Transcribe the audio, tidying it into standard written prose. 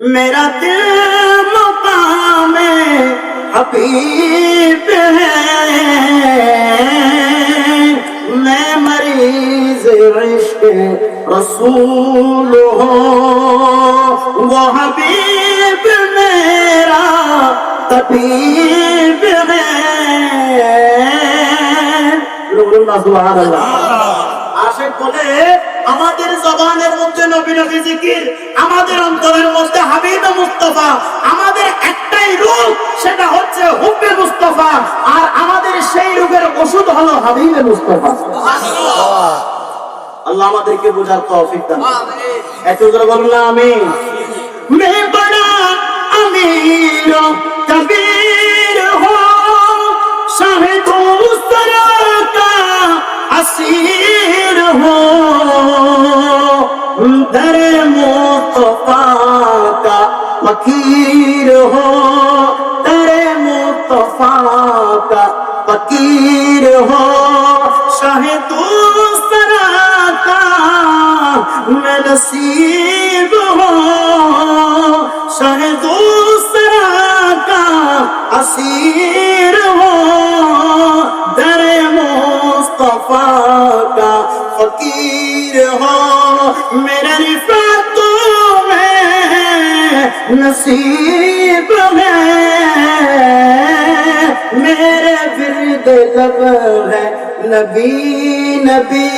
मेरा दिल मुकाम हबीब है, मैं मरीज इश्क रसूल हूँ, वो हबीब मेरा तबीब है। सुभान अल्लाह। আশেক বলে আমাদের জবানের মধ্যে নবী নবী জিকির, আমাদের অন্তরের মধ্যে হাবিবে মুস্তাফা, আমাদের একটাই রূপ, সেটা হচ্ছে হুব্বে মুস্তাফা, আর আমাদের সেই রূপের ওষুধ হলো হাবিবে মুস্তাফা। সুবহানাল্লাহ। আল্লাহ আমাদেরকে বোঝার তৌফিক দান করুন। এত করে বলুন না আমিন। मैं बड़ा अमीर कबीर हूँ, शाहिदों सरा का असीर हूँ, दर मुस्तफा का फकीर हूँ, दर मुस्तफा का फकीर हूँ, शाहिदों सरा का मैं नसीब हूँ, शाहिदों सरा का असीर हूँ, दर मुस्तफा का फकीर हो, मेरा रिफ़ातों में नसीब है, मेरे विर्द लब है नबी नबी।